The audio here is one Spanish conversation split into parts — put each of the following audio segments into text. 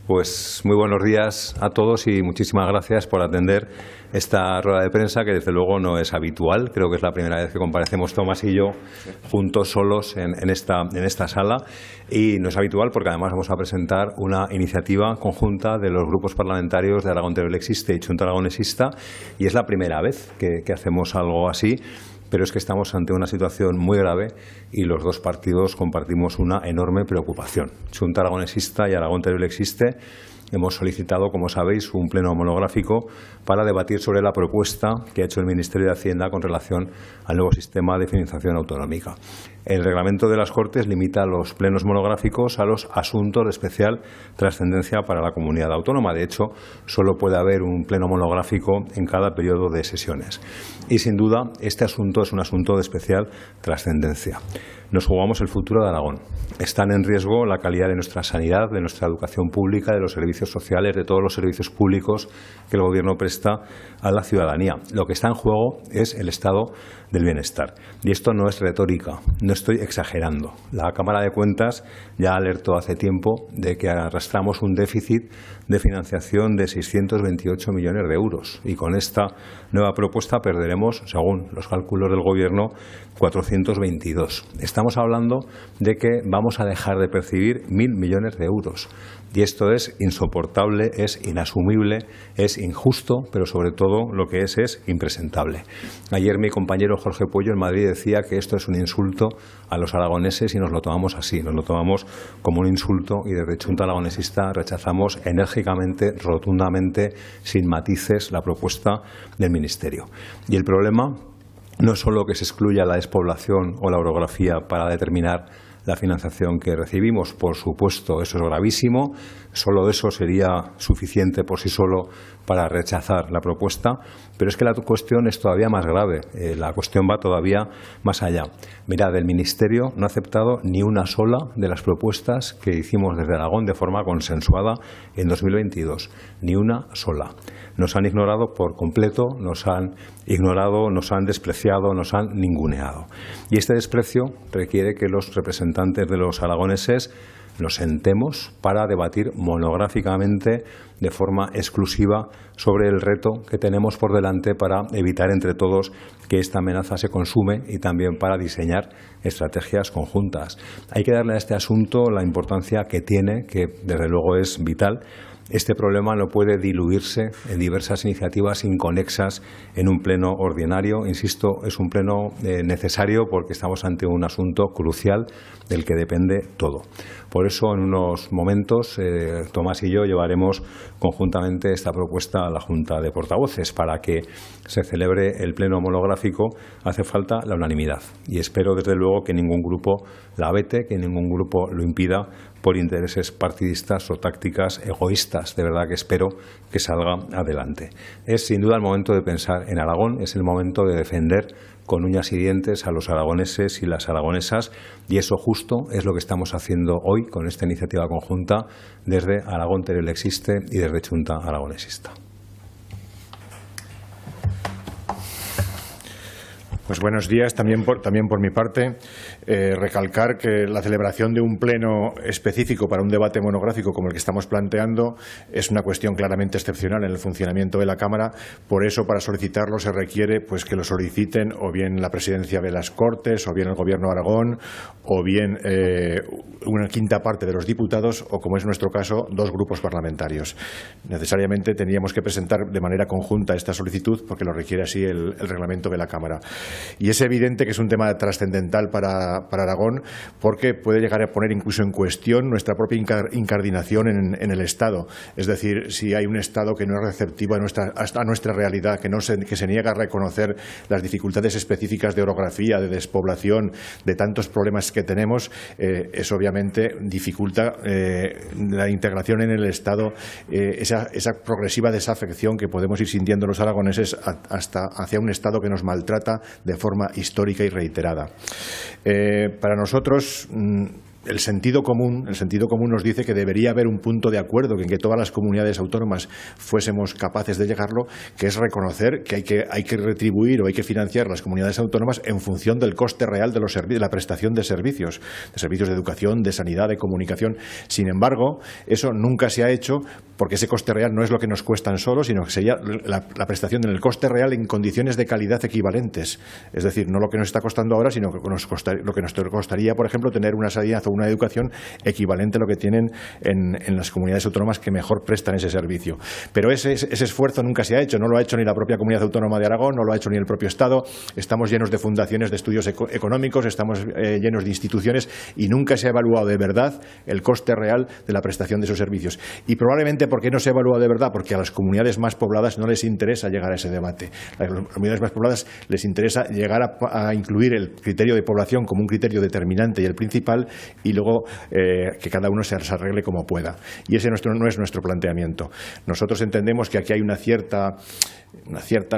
Pues muy buenos días a todos y muchísimas gracias por atender esta rueda de prensa, que desde luego no es habitual. Creo que es la primera vez que comparecemos Tomás y yo juntos, solos, en esta sala. Y no es habitual porque además vamos a presentar una iniciativa conjunta de los grupos parlamentarios de Aragón Teruel Existe y Chunta Aragonesista, y es la primera vez que hacemos algo así. Pero es que estamos ante una situación muy grave y los dos partidos compartimos una enorme preocupación. Chunta Aragonesista y Aragón Teruel Existe hemos solicitado, como sabéis, un pleno monográfico para debatir sobre la propuesta que ha hecho el Ministerio de Hacienda con relación al nuevo sistema de financiación autonómica. El reglamento de las Cortes limita los plenos monográficos a los asuntos de especial trascendencia para la comunidad autónoma. De hecho, solo puede haber un pleno monográfico en cada periodo de sesiones. Y, sin duda, este asunto es un asunto de especial trascendencia. Nos jugamos el futuro de Aragón. Están en riesgo la calidad de nuestra sanidad, de nuestra educación pública, de los servicios sociales, de todos los servicios públicos que el Gobierno presta a la ciudadanía. Lo que está en juego es el estado del bienestar. Y esto no es retórica, no estoy exagerando. La Cámara de Cuentas ya alertó hace tiempo de que arrastramos un déficit de financiación de 628 millones de euros. Y con esta nueva propuesta perderemos, según los cálculos del Gobierno, 422. Estamos hablando de que vamos a dejar de percibir 1.000 millones de euros. Y esto es insoportable, es inasumible, es injusto, pero sobre todo lo que es impresentable. Ayer mi compañero Jorge Puello en Madrid decía que esto es un insulto a los aragoneses y nos lo tomamos así, nos lo tomamos como un insulto, y desde Chunta Aragonesista rechazamos enérgicamente, rotundamente, sin matices, la propuesta del Ministerio. Y el problema no es solo que se excluya la despoblación o la orografía para determinar la financiación que recibimos. Por supuesto, eso es gravísimo. Solo eso sería suficiente por sí solo para rechazar la propuesta. Pero es que la cuestión es todavía más grave. La cuestión va todavía más allá. Mirad, el Ministerio no ha aceptado ni una sola de las propuestas que hicimos desde Aragón de forma consensuada en 2022. Ni una sola. Nos han ignorado por completo, nos han ignorado, nos han despreciado, nos han ninguneado. Y este desprecio requiere que los representantes de los aragoneses nos sentemos para debatir monográficamente, de forma exclusiva, sobre el reto que tenemos por delante para evitar entre todos que esta amenaza se consume y también para diseñar estrategias conjuntas. Hay que darle a este asunto la importancia que tiene, que desde luego es vital. Este problema no puede diluirse en diversas iniciativas inconexas en un pleno ordinario. Insisto, es un pleno necesario porque estamos ante un asunto crucial del que depende todo. Por eso, en unos momentos, Tomás y yo llevaremos conjuntamente esta propuesta a la Junta de Portavoces. Para que se celebre el pleno monográfico hace falta la unanimidad. Y espero, desde luego, que ningún grupo la vete, que ningún grupo lo impida por intereses partidistas o tácticas egoístas. De verdad que espero que salga adelante. Es sin duda el momento de pensar en Aragón, es el momento de defender con uñas y dientes a los aragoneses y las aragonesas, y eso justo es lo que estamos haciendo hoy con esta iniciativa conjunta desde Aragón Teruel Existe y desde Chunta Aragonesista. Pues buenos días, también por mi parte. Recalcar que la celebración de un pleno específico para un debate monográfico como el que estamos planteando es una cuestión claramente excepcional en el funcionamiento de la Cámara. Por eso, para solicitarlo se requiere pues que lo soliciten o bien la Presidencia de las Cortes, o bien el Gobierno de Aragón, o bien una quinta parte de los diputados, o, como es nuestro caso, dos grupos parlamentarios. Necesariamente tendríamos que presentar de manera conjunta esta solicitud porque lo requiere así el reglamento de la Cámara. Y es evidente que es un tema trascendental para Aragón, porque puede llegar a poner incluso en cuestión nuestra propia incardinación en el Estado. Es decir, si hay un Estado que no es receptivo a nuestra realidad, que se niega a reconocer las dificultades específicas de orografía, de despoblación, de tantos problemas que tenemos, eso obviamente dificulta la integración en el Estado, esa progresiva desafección que podemos ir sintiendo los aragoneses hasta hacia un Estado que nos maltrata de forma histórica y reiterada. Para nosotros el sentido común nos dice que debería haber un punto de acuerdo en que todas las comunidades autónomas fuésemos capaces de llegarlo, que es reconocer que hay que retribuir o hay que financiar las comunidades autónomas en función del coste real de la prestación de servicios de educación, de sanidad, de comunicación. Sin embargo, eso nunca se ha hecho porque ese coste real no es lo que nos cuestan solo, sino que sería la prestación en el coste real en condiciones de calidad equivalentes. Es decir, no lo que nos está costando ahora, sino lo que nos costaría, por ejemplo, tener una sanidad o una educación equivalente a lo que tienen en las comunidades autónomas que mejor prestan ese servicio. Pero ese esfuerzo nunca se ha hecho, no lo ha hecho ni la propia Comunidad Autónoma de Aragón, no lo ha hecho ni el propio Estado. Estamos llenos de fundaciones de estudios económicos, estamos llenos de instituciones y nunca se ha evaluado de verdad el coste real de la prestación de esos servicios. Y probablemente, ¿por qué no se evalúa de verdad? Porque a las comunidades más pobladas no les interesa llegar a ese debate. A las comunidades más pobladas les interesa llegar a incluir el criterio de población como un criterio determinante y el principal, y luego que cada uno se arregle como pueda. Y ese no es nuestro planteamiento. Nosotros entendemos que aquí hay una cierta,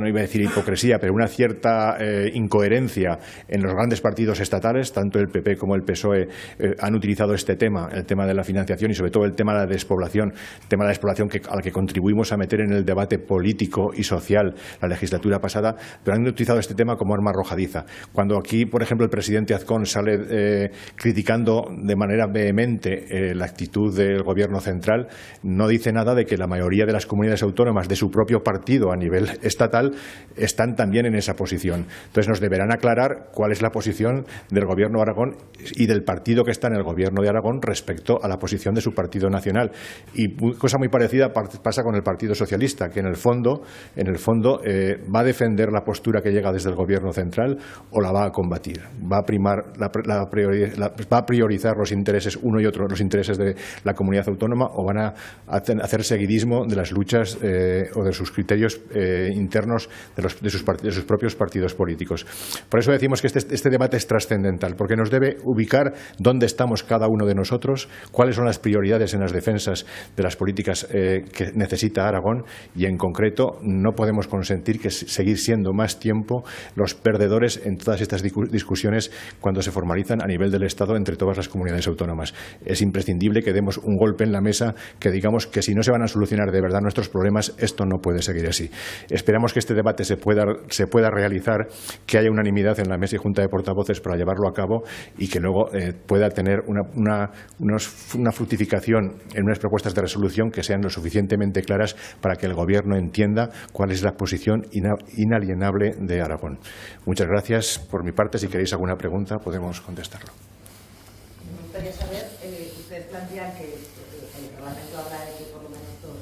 no iba a decir hipocresía, pero una cierta incoherencia en los grandes partidos estatales. Tanto el PP como el PSOE han utilizado este tema, el tema de la financiación y sobre todo el tema de la despoblación, al que contribuimos a meter en el debate político y social la legislatura pasada, pero han utilizado este tema como arma arrojadiza. Cuando aquí, por ejemplo, el presidente Azcón sale criticando de manera vehemente la actitud del Gobierno central, no dice nada de que la mayoría de las comunidades autónomas de su propio partido a nivel estatal están también en esa posición. Entonces nos deberán aclarar cuál es la posición del Gobierno de Aragón y del partido que está en el Gobierno de Aragón respecto a la posición de su partido nacional. Y cosa muy parecida pasa con el Partido Socialista, que en el fondo va a defender la postura que llega desde el Gobierno central o la va a combatir. Va a priorizar los intereses uno y otro, los intereses de la comunidad autónoma, o van a hacer seguidismo de las luchas o de sus criterios internos de sus propios partidos políticos. Por eso decimos que este debate es trascendental, porque nos debe ubicar dónde estamos cada uno de nosotros, cuáles son las prioridades en las defensas de las políticas que necesita Aragón, y en concreto no podemos consentir que seguir siendo más tiempo los perdedores en todas estas discusiones cuando se formalizan a nivel del Estado entre todas las comunidades autónomas. Es imprescindible que demos un golpe en la mesa, que digamos que si no se van a solucionar de verdad nuestros problemas, esto no puede seguir así. Esperamos que este debate se pueda realizar, que haya unanimidad en la mesa y junta de portavoces para llevarlo a cabo, y que luego pueda tener una fructificación en unas propuestas de resolución que sean lo suficientemente claras para que el Gobierno entienda cuál es la posición inalienable de Aragón. Muchas gracias. Por mi parte, si queréis alguna pregunta, podemos contestarlo. Me gustaría saber, ustedes plantean que el reglamento habla de que por lo menos dos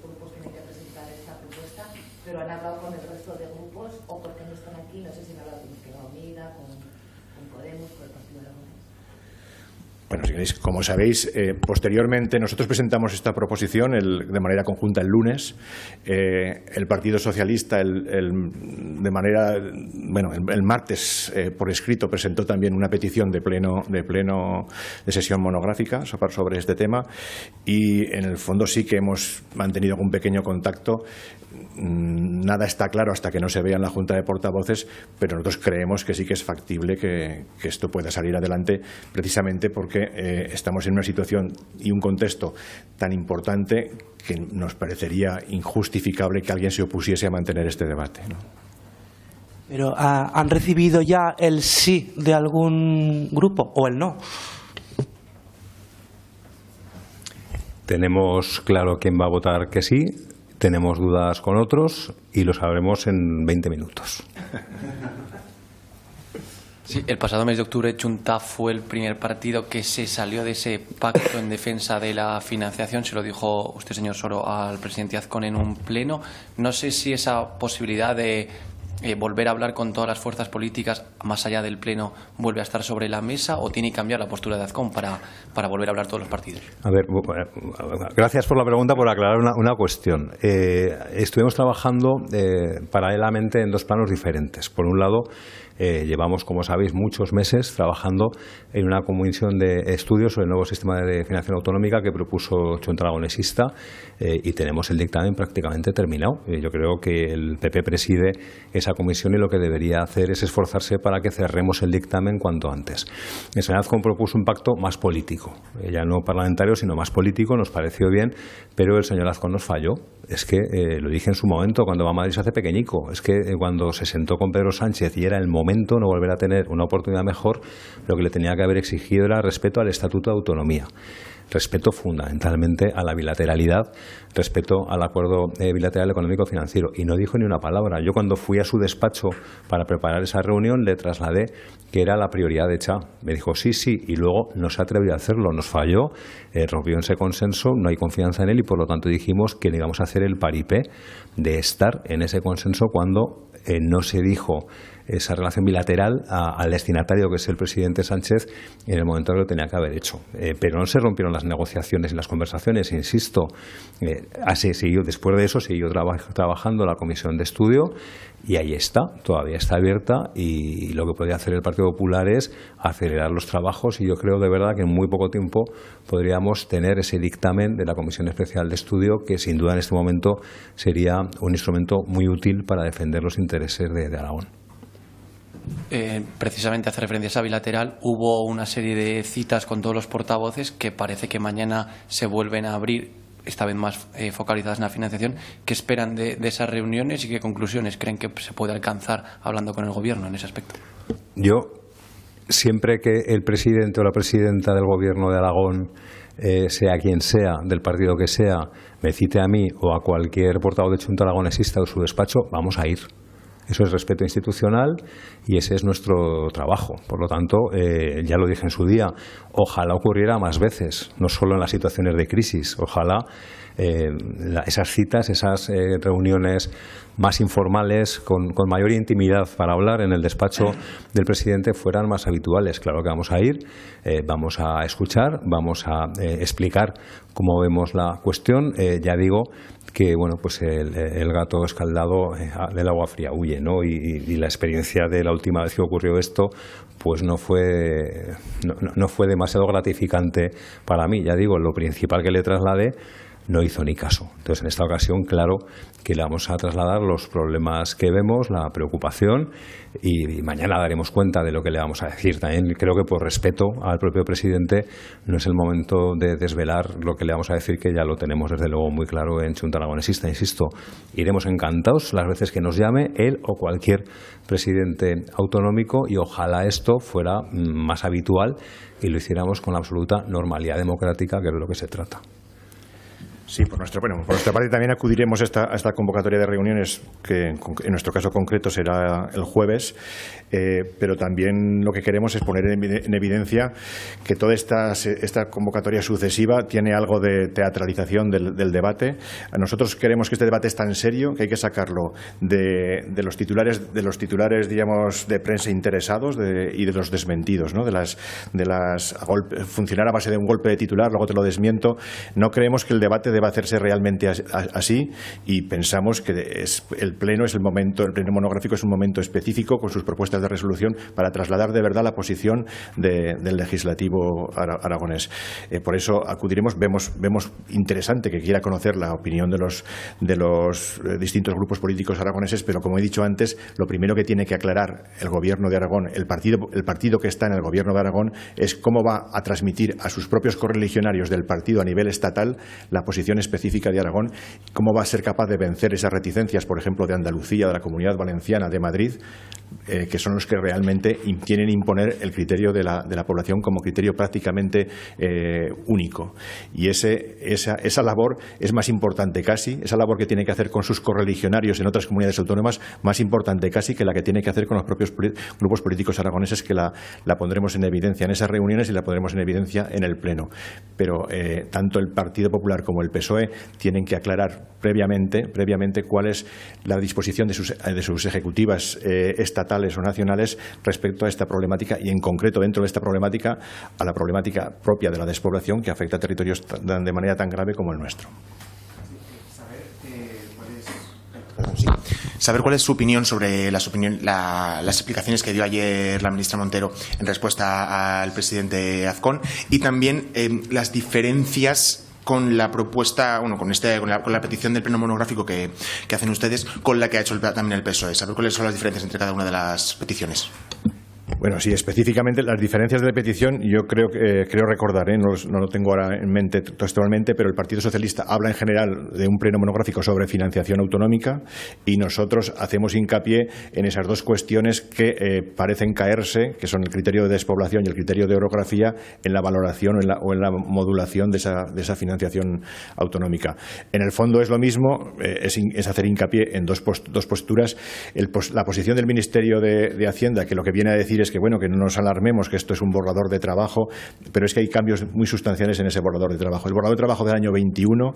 grupos tienen que presentar esta propuesta, pero han hablado con el resto de grupos, o porque no están aquí, no sé si han hablado con Izquierda Unida, con Podemos, con el Partido Aragonés. Bueno, si queréis, como sabéis, posteriormente nosotros presentamos esta proposición de manera conjunta el lunes. El Partido Socialista el martes por escrito presentó también una petición de sesión monográfica sobre este tema, y en el fondo sí que hemos mantenido un pequeño contacto. Nada está claro hasta que no se vea en la Junta de Portavoces, pero nosotros creemos que sí que es factible que esto pueda salir adelante, precisamente porque estamos en una situación y un contexto tan importante que nos parecería injustificable que alguien se opusiese a mantener este debate, ¿no? Pero ¿han recibido ya el sí de algún grupo o el no? Tenemos claro quién va a votar que sí. Tenemos dudas con otros y lo sabremos en 20 minutos. Sí, el pasado mes de octubre Junta fue el primer partido que se salió de ese pacto en defensa de la financiación. Se lo dijo usted, señor Soro, al presidente Azcón en un pleno. No sé si esa posibilidad de volver a hablar con todas las fuerzas políticas más allá del pleno vuelve a estar sobre la mesa, o tiene que cambiar la postura de Azcón para volver a hablar todos los partidos. A ver, gracias por la pregunta, por aclarar una cuestión. Estuvimos trabajando paralelamente en dos planos diferentes. Por un lado, llevamos, como sabéis, muchos meses trabajando en una comisión de estudios sobre el nuevo sistema de financiación autonómica que propuso Junta Aragonesista, y tenemos el dictamen prácticamente terminado. Yo creo que el PP preside esa esa comisión y lo que debería hacer es esforzarse para que cerremos el dictamen cuanto antes. El señor Azcón propuso un pacto más político, ya no parlamentario, sino más político, nos pareció bien, pero el señor Azcón nos falló. Es que, lo dije en su momento, cuando va a Madrid se hace pequeñico. Es que cuando se sentó con Pedro Sánchez y era el momento no volver a tener una oportunidad mejor, lo que le tenía que haber exigido era respeto al Estatuto de Autonomía. Respeto fundamentalmente a la bilateralidad, respeto al acuerdo bilateral económico-financiero. Y no dijo ni una palabra. Yo cuando fui a su despacho para preparar esa reunión le trasladé que era la prioridad hecha. Me dijo sí, y luego no se atrevió a hacerlo. Nos falló, rompió ese consenso, no hay confianza en él y por lo tanto dijimos que le íbamos a hacer el paripé de estar en ese consenso cuando no se dijo esa relación bilateral al destinatario, que es el presidente Sánchez, en el momento que lo tenía que haber hecho. Pero no se rompieron las negociaciones y las conversaciones, insisto. Después de eso siguió trabajando la comisión de estudio y ahí está, todavía está abierta y lo que podría hacer el Partido Popular es acelerar los trabajos y yo creo de verdad que en muy poco tiempo podríamos tener ese dictamen de la Comisión Especial de Estudio que sin duda en este momento sería un instrumento muy útil para defender los intereses de Aragón. Precisamente hace referencia a esa bilateral, hubo una serie de citas con todos los portavoces que parece que mañana se vuelven a abrir, esta vez más focalizadas en la financiación. ¿Qué esperan de esas reuniones y qué conclusiones creen que se puede alcanzar hablando con el Gobierno en ese aspecto? Yo, siempre que el presidente o la presidenta del Gobierno de Aragón, sea quien sea, del partido que sea, me cite a mí o a cualquier portavoz de Junta aragonesista o su despacho, vamos a ir. Eso es respeto institucional y ese es nuestro trabajo. Por lo tanto, ya lo dije en su día, ojalá ocurriera más veces, no solo en las situaciones de crisis. Ojalá esas citas, esas reuniones más informales, con mayor intimidad para hablar en el despacho del presidente fueran más habituales. Claro que vamos a ir, vamos a escuchar, vamos a explicar cómo vemos la cuestión. Ya digo que bueno, pues el gato escaldado del agua fría huye, ¿no? Y la experiencia de la última vez que ocurrió esto pues no fue demasiado gratificante para mí. Ya digo, lo principal que le trasladé no hizo ni caso. Entonces, en esta ocasión, claro que le vamos a trasladar los problemas que vemos, la preocupación, y mañana daremos cuenta de lo que le vamos a decir. También creo que por respeto al propio presidente no es el momento de desvelar lo que le vamos a decir, que ya lo tenemos desde luego muy claro en Junta Aragonesista. Insisto, iremos encantados las veces que nos llame él o cualquier presidente autonómico y ojalá esto fuera más habitual y lo hiciéramos con la absoluta normalidad democrática, que es de lo que se trata. Sí, por nuestra parte también acudiremos a esta convocatoria de reuniones, que en nuestro caso concreto será el jueves, pero también lo que queremos es poner en evidencia que toda esta convocatoria sucesiva tiene algo de teatralización del debate. Nosotros queremos que este debate es tan serio que hay que sacarlo de los titulares, digamos, de prensa interesados y de los desmentidos, ¿no? Funcionar a base de un golpe de titular, luego te lo desmiento. No creemos que el debate deba hacerse realmente así y pensamos que el pleno monográfico es un momento específico con sus propuestas de resolución para trasladar de verdad la posición del legislativo aragonés. Por eso acudiremos. Vemos interesante que quiera conocer la opinión de los distintos grupos políticos aragoneses, pero como he dicho antes, lo primero que tiene que aclarar el Gobierno de Aragón, el partido que está en el Gobierno de Aragón, es cómo va a transmitir a sus propios correligionarios del partido a nivel estatal la posición específica de Aragón, cómo va a ser capaz de vencer esas reticencias, por ejemplo, de Andalucía, de la Comunidad Valenciana, de Madrid, que son los que realmente quieren imponer el criterio de la población como criterio prácticamente único. Y esa labor es más importante casi, esa labor que tiene que hacer con sus correligionarios en otras comunidades autónomas, más importante casi que la que tiene que hacer con los propios grupos políticos aragoneses, que la pondremos en evidencia en esas reuniones y la pondremos en evidencia en el Pleno. Pero tanto el Partido Popular como el PSOE tienen que aclarar previamente cuál es la disposición de sus ejecutivas estatales o nacionales respecto a esta problemática y, en concreto, dentro de esta problemática, a la problemática propia de la despoblación que afecta a territorios de manera tan grave como el nuestro. Saber cuál es su opinión sobre las explicaciones que dio ayer la ministra Montero en respuesta al presidente Azcón y también las diferencias con la propuesta, bueno, con la petición del pleno monográfico que hacen ustedes, con la que ha hecho también el PSOE? ¿Saber cuáles son las diferencias entre cada una de las peticiones? Bueno, sí, específicamente las diferencias de la petición, yo creo recordar, no lo tengo ahora en mente textualmente, pero el Partido Socialista habla en general de un pleno monográfico sobre financiación autonómica y nosotros hacemos hincapié en esas dos cuestiones que parecen caerse, que son el criterio de despoblación y el criterio de orografía, en la valoración o en la modulación de esa financiación autonómica. En el fondo es lo mismo, es hacer hincapié en dos posturas. La posición del Ministerio de Hacienda, que lo que viene a decir es que no nos alarmemos, que esto es un borrador de trabajo, pero es que hay cambios muy sustanciales en ese borrador de trabajo. El borrador de trabajo del año 21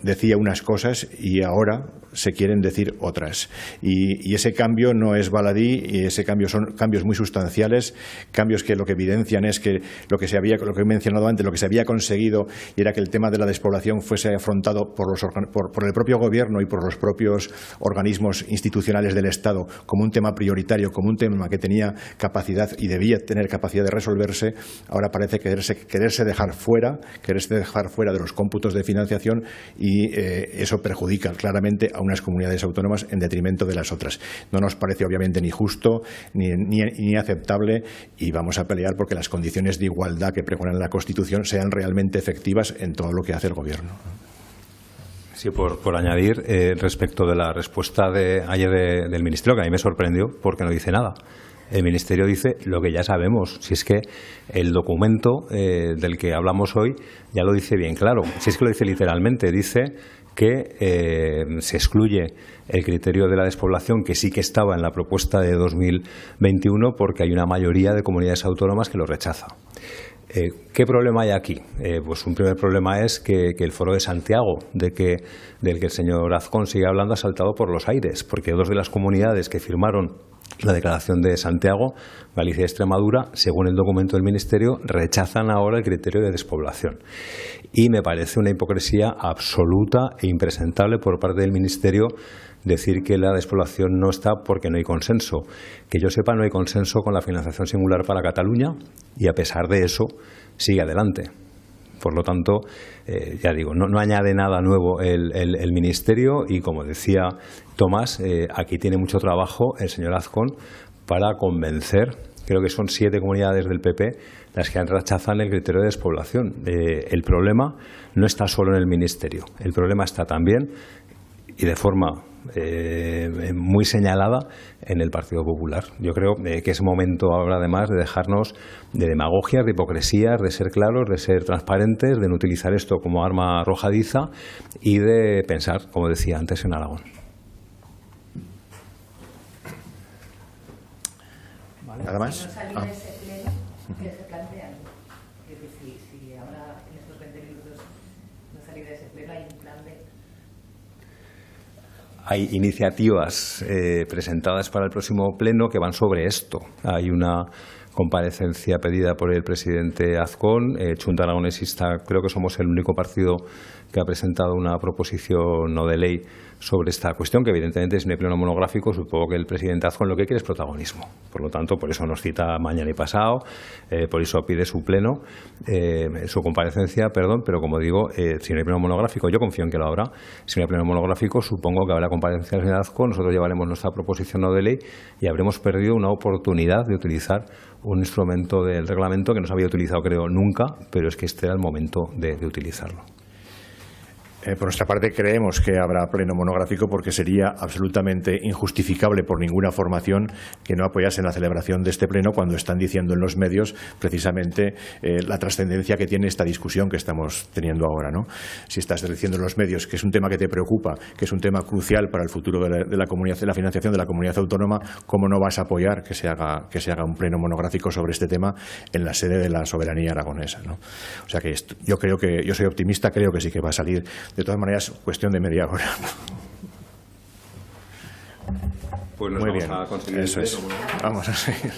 decía unas cosas y ahora se quieren decir otras. Y ese cambio no es baladí, y ese cambio son cambios muy sustanciales, cambios que lo que evidencian es que lo que he mencionado antes, lo que se había conseguido, y era que el tema de la despoblación fuese afrontado por el propio Gobierno y por los propios organismos institucionales del Estado como un tema prioritario, como un tema que tenía capacidad y debía tener capacidad de resolverse. Ahora parece quererse dejar fuera de los cómputos de financiación, y eso perjudica claramente a unas comunidades autónomas en detrimento de las otras. No nos parece obviamente ni justo ni aceptable, y vamos a pelear porque las condiciones de igualdad que pregonan la Constitución sean realmente efectivas en todo lo que hace el Gobierno. Sí, por añadir, respecto de la respuesta de ayer del Ministerio, que a mí me sorprendió porque no dice nada. El Ministerio dice lo que ya sabemos. Si es que el documento del que hablamos hoy ya lo dice bien claro. Si es que lo dice literalmente. Dice que se excluye el criterio de la despoblación, que sí que estaba en la propuesta de 2021, porque hay una mayoría de comunidades autónomas que lo rechaza. ¿Qué problema hay aquí? Pues un primer problema es que el Foro de Santiago, del que el señor Azcón sigue hablando, ha saltado por los aires, porque dos de las comunidades que firmaron la Declaración de Santiago, Galicia y Extremadura, según el documento del Ministerio, rechazan ahora el criterio de despoblación. Y me parece una hipocresía absoluta e impresentable por parte del Ministerio decir que la despoblación no está porque no hay consenso. Que yo sepa, no hay consenso con la financiación singular para Cataluña, y a pesar de eso sigue adelante. Por lo tanto, ya digo, no añade nada nuevo el Ministerio, y como decía Tomás, aquí tiene mucho trabajo el señor Azcón para convencer, creo que son 7 comunidades del PP las que rechazan el criterio de despoblación. El problema no está solo en el Ministerio, el problema está también, y de forma muy señalada, en el Partido Popular. Yo creo que es momento ahora, además, de dejarnos de demagogias, de hipocresías, de ser claros, de ser transparentes, de no utilizar esto como arma arrojadiza y de pensar, como decía antes, en Aragón. ¿Nada más? Si no salió de ese pleno, ¿qué se plantean? Es decir, si ahora en estos 20 minutos no salir de ese pleno, hay un plan B. Hay iniciativas presentadas para el próximo pleno que van sobre esto. Hay una comparecencia pedida por el presidente Azcón. Chunta Aragonesista, creo que somos el único partido que ha presentado una proposición no de ley sobre esta cuestión, que evidentemente es un pleno monográfico. Supongo que el presidente Azcón lo que quiere es protagonismo. Por lo tanto, por eso nos cita mañana y pasado, por eso pide su pleno, su comparecencia, pero como digo, si no hay pleno monográfico, yo confío en que lo habrá. Si no hay pleno monográfico, supongo que habrá comparecencia del señor Azcón, nosotros llevaremos nuestra proposición no de ley y habremos perdido una oportunidad de utilizar un instrumento del reglamento que no se había utilizado, creo, nunca, pero es que este era el momento de utilizarlo. Por nuestra parte, creemos que habrá pleno monográfico, porque sería absolutamente injustificable por ninguna formación que no apoyase en la celebración de este pleno cuando están diciendo en los medios precisamente la trascendencia que tiene esta discusión que estamos teniendo ahora, ¿no? Si estás diciendo en los medios que es un tema que te preocupa, que es un tema crucial para el futuro de la comunidad, de la financiación de la comunidad autónoma, ¿cómo no vas a apoyar que se haga un pleno monográfico sobre este tema en la sede de la soberanía aragonesa, ¿no? O sea que yo soy optimista, creo que sí que va a salir. De todas maneras, cuestión de media hora. Pues nos Muy vamos bien. a conseguir. Eso es. Vamos a seguir.